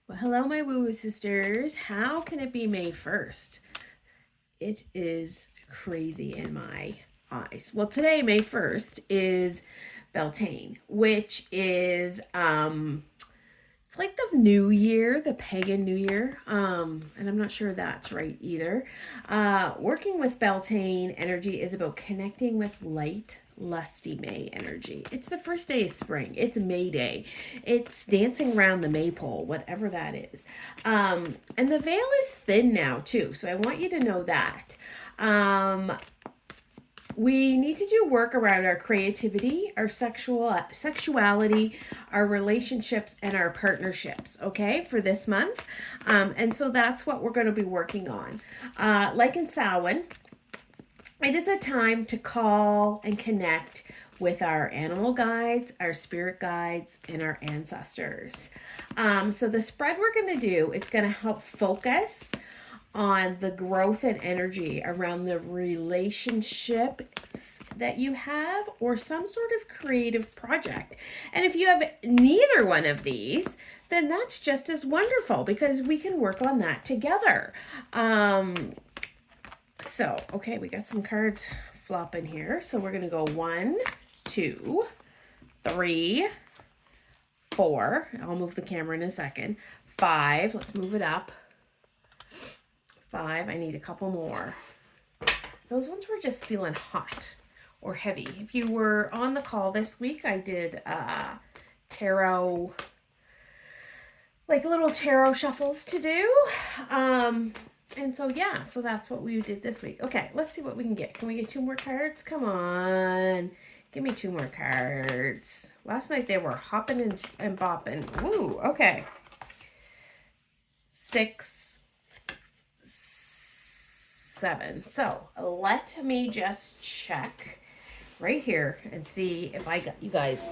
Well, hello, my woo woo sisters. How can it be May 1st? It is crazy in my eyes. Well, today, May 1st, is Beltane, which is it's like the new year, the pagan new year. And I'm not sure that's right either. Working with Beltane energy is about connecting with light, lusty May energy. It's the first day of spring. It's May Day. It's dancing around the maypole, whatever that is. And the veil is thin now too. So I want you to know that. We need to do work around our creativity, our sexuality, our relationships, and our partnerships, okay, for this month. And so that's what we're going to be working on. Like in Samhain, it is a time to call and connect with our animal guides, our spirit guides, and our ancestors. So the spread we're going to do, it's going to help focus on the growth and energy around the relationships that you have or some sort of creative project. And if you have neither one of these, then that's just as wonderful because we can work on that together. Okay, we got some cards flopping here. So we're going to go 1, 2, 3, 4. I'll move the camera in a second. 5. Let's move it up. 5. I need a couple more. Those ones were just feeling hot or heavy. If you were on the call this week, I did tarot, like little tarot shuffles to do. And so, yeah, so that's what we did this week. Okay, let's see what we can get. Can we get 2 more cards? Come on. Give me 2 more cards. Last night they were hopping and bopping. Woo, okay. 6, 7. So let me just check right here and see if I got you guys.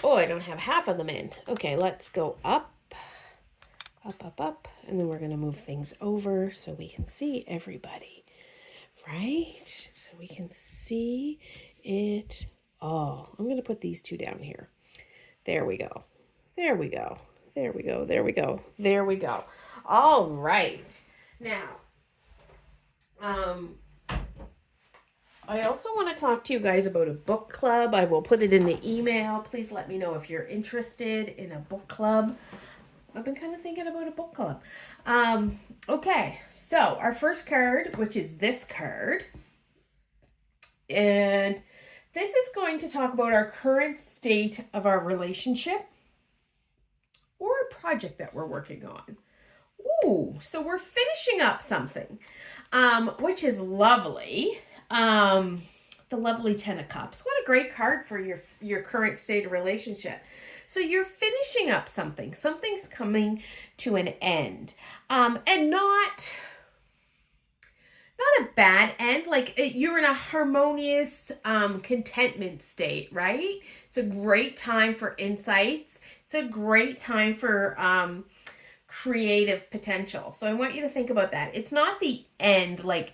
Oh, I don't have half of them in. Okay, let's go up, up. And then we're going to move things over so we can see everybody, right? So we can see it all. I'm going to put these 2 down here. There we go. There we go. There we go. There we go. There we go. All right. Now, I also want to talk to you guys about a book club. I will put it in the email. Please let me know if you're interested in a book club. I've been kind of thinking about a book club. Okay, so our first card, which is this card, and this is going to talk about our current state of our relationship or a project that we're working on. Ooh, so we're finishing up something, which is lovely. The lovely 10 of Cups. What a great card for your current state of relationship. So you're finishing up something. Something's coming to an end. And not a bad end. Like you're in a harmonious contentment state, right? It's a great time for insights. It's a great time for creative potential. So I want you to think about that. It's not the end, like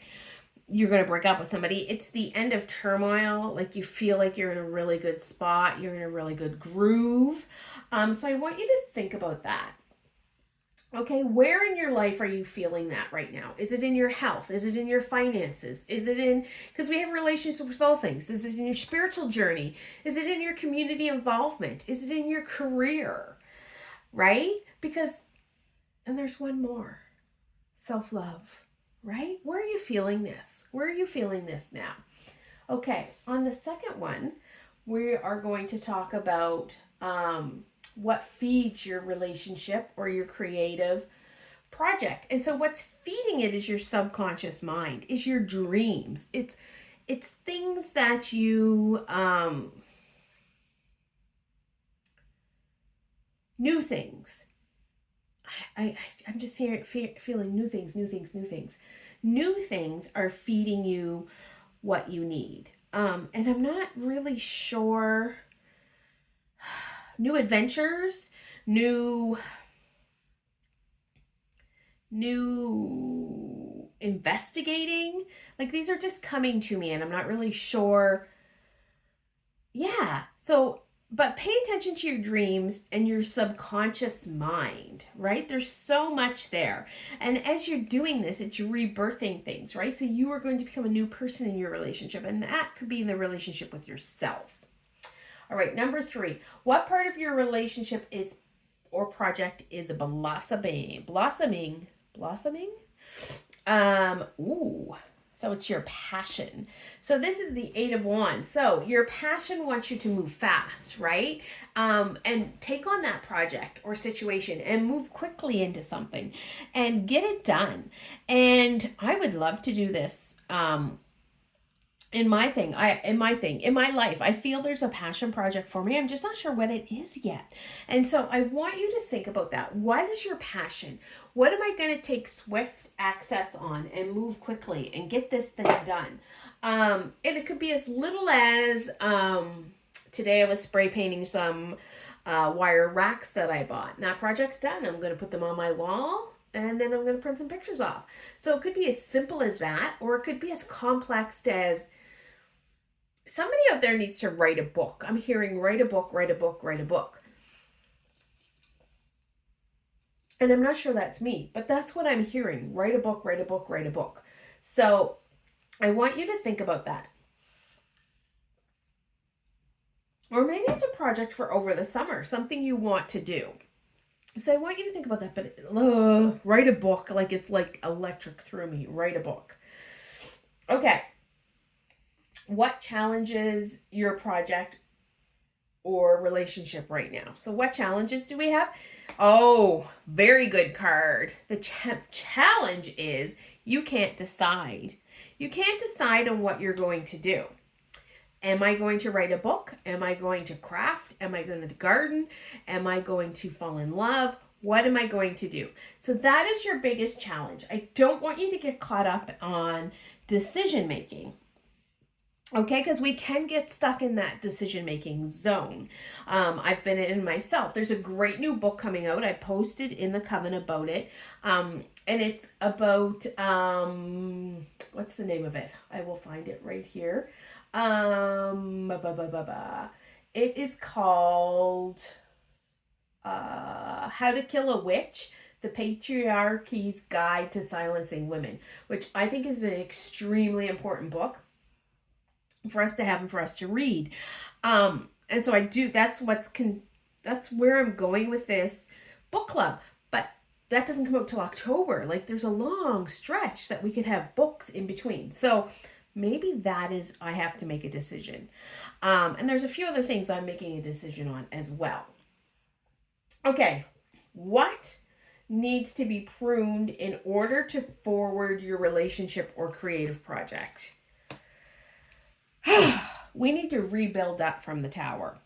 you're going to break up with somebody. It's the end of turmoil. Like you feel like you're in a really good spot. You're in a really good groove. So I want you to think about that. Okay, where in your life are you feeling that right now? Is it in your health? Is it in your finances? Is it in, because we have relationships with all things. Is it in your spiritual journey? Is it in your community involvement? Is it in your career? Right? Because, and there's one more, self-love. Right? Where are you feeling this? Where are you feeling this now? Okay, on the second one, we are going to talk about what feeds your relationship or your creative project. And so what's feeding it is your subconscious mind, is your dreams. It's things that you new things. I'm just here feeling new things. New things are feeding you what you need. And I'm not really sure. New adventures, new investigating. Like these are just coming to me and I'm not really sure. Yeah. So But pay attention to your dreams and your subconscious mind, right? There's so much there. And as you're doing this, it's rebirthing things, right? So you are going to become a new person in your relationship, and that could be in the relationship with yourself. All right, number 3. What part of your relationship is or project is blossoming? Blossoming? Ooh. So it's your passion. So this is the 8 of Wands. So your passion wants you to move fast, right? And take on that project or situation and move quickly into something and get it done. And I would love to do this. In my life, I feel there's a passion project for me. I'm just not sure what it is yet. And so I want you to think about that. What is your passion? What am I going to take swift access on and move quickly and get this thing done? And it could be as little as today I was spray painting some wire racks that I bought. And that project's done. I'm going to put them on my wall. And then I'm going to print some pictures off. So it could be as simple as that, or it could be as complex as somebody out there needs to write a book. I'm hearing write a book, write a book, write a book. And I'm not sure that's me, but that's what I'm hearing. Write a book, write a book, write a book. So I want you to think about that. Or maybe it's a project for over the summer, something you want to do. So I want you to think about that, but write a book, like it's like electric through me. Write a book. Okay. What challenges your project or relationship right now? So what challenges do we have? Oh, very good card. The challenge is you can't decide. You can't decide on what you're going to do. Am I going to write a book? Am I going to craft? Am I going to garden? Am I going to fall in love? What am I going to do? So that is your biggest challenge. I don't want you to get caught up on decision making. Okay, because we can get stuck in that decision-making zone. I've been in myself. There's a great new book coming out. I posted in the Coven about it. And it's about, what's the name of it? I will find it right here. It is called How to Kill a Witch, The Patriarchy's Guide to Silencing Women, which I think is an extremely important book for us to have and for us to read. And so that's where I'm going with this book club. But that doesn't come out till October. Like there's a long stretch that we could have books in between. So maybe I have to make a decision. And there's a few other things I'm making a decision on as well. Okay, what needs to be pruned in order to forward your relationship or creative project? We need to rebuild that from the tower.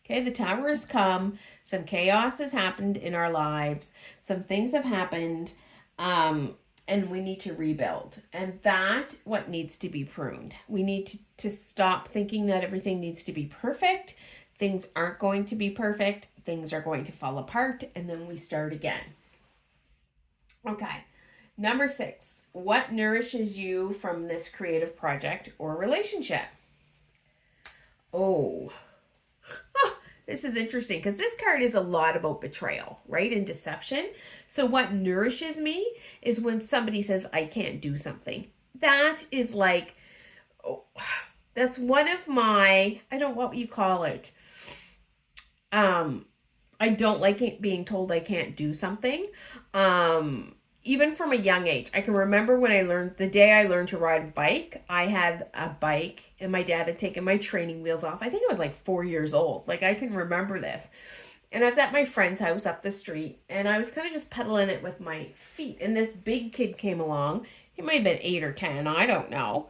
Okay, the tower has come. Some chaos has happened in our lives. Some things have happened. And we need to rebuild. And that's what needs to be pruned. We need to stop thinking that everything needs to be perfect. Things aren't going to be perfect. Things are going to fall apart. And then we start again. Okay. Number 6. What nourishes you from this creative project or relationship? Oh, this is interesting because this card is a lot about betrayal, right? And deception. So what nourishes me is when somebody says, I can't do something. That is like, that's one of my, I don't know what you call it. I don't like it being told I can't do something. Even from a young age, I can remember the day I learned to ride a bike. I had a bike and my dad had taken my training wheels off. I think I was like 4 years old. Like I can remember this. And I was at my friend's house up the street and I was kind of just pedaling it with my feet. And this big kid came along. He might have been 8 or 10. I don't know.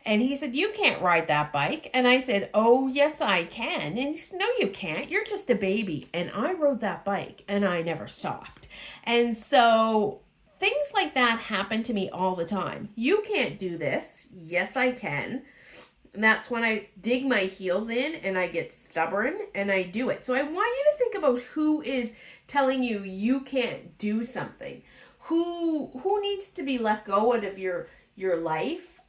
And he said, you can't ride that bike. And I said, oh, yes, I can. And he said, no, you can't. You're just a baby. And I rode that bike and I never stopped. And so things like that happen to me all the time. You can't do this. Yes, I can. And that's when I dig my heels in and I get stubborn and I do it. So I want you to think about who is telling you you can't do something. Who needs to be let go out of your life.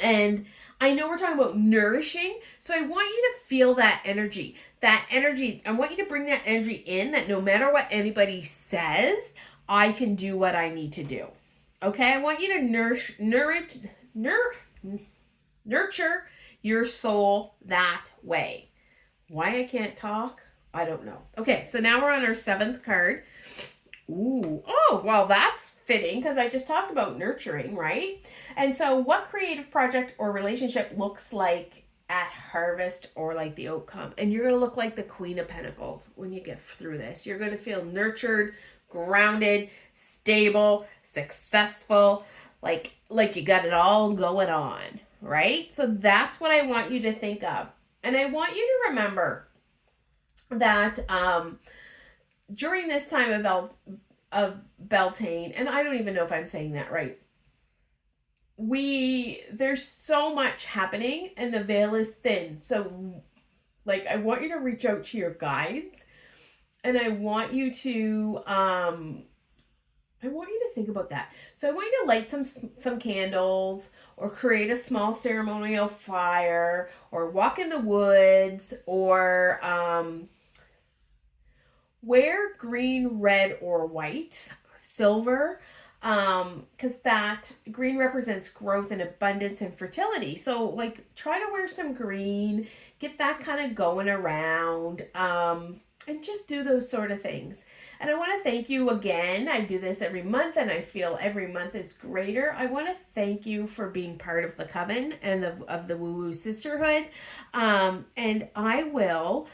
And I know we're talking about nourishing, so I want you to feel that energy. That energy, I want you to bring that energy in, that no matter what anybody says, I can do what I need to do. Okay? I want you to nurture your soul that way. Why I can't talk, I don't know. Okay, so now we're on our 7th card. Ooh, oh, well, that's fitting because I just talked about nurturing, right? And so, what creative project or relationship looks like at harvest or like the outcome? And you're going to look like the Queen of Pentacles when you get through this. You're going to feel nurtured, grounded, stable, successful, like you got it all going on, right? So, that's what I want you to think of. And I want you to remember that during this time of Beltane, and I don't even know if I'm saying that right, there's so much happening and the veil is thin. So like I want you to reach out to your guides, and I want you to think about that. So I want you to light some candles, or create a small ceremonial fire, or walk in the woods, or wear green, red, or white, silver, because that green represents growth and abundance and fertility. So like try to wear some green, get that kind of going around, and just do those sort of things. And I want to thank you again. I do this every month and I feel every month is greater. I want to thank you for being part of the coven and of the Woo Woo Sisterhood. And I will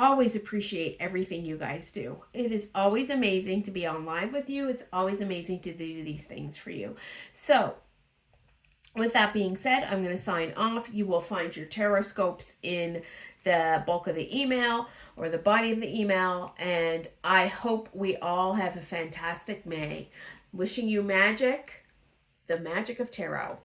always appreciate everything you guys do. It is always amazing to be on live with you. It's always amazing to do these things for you. So with that being said, I'm going to sign off. You will find your tarot scopes in the bulk of the email or the body of the email. And I hope we all have a fantastic May. Wishing you magic, the magic of tarot.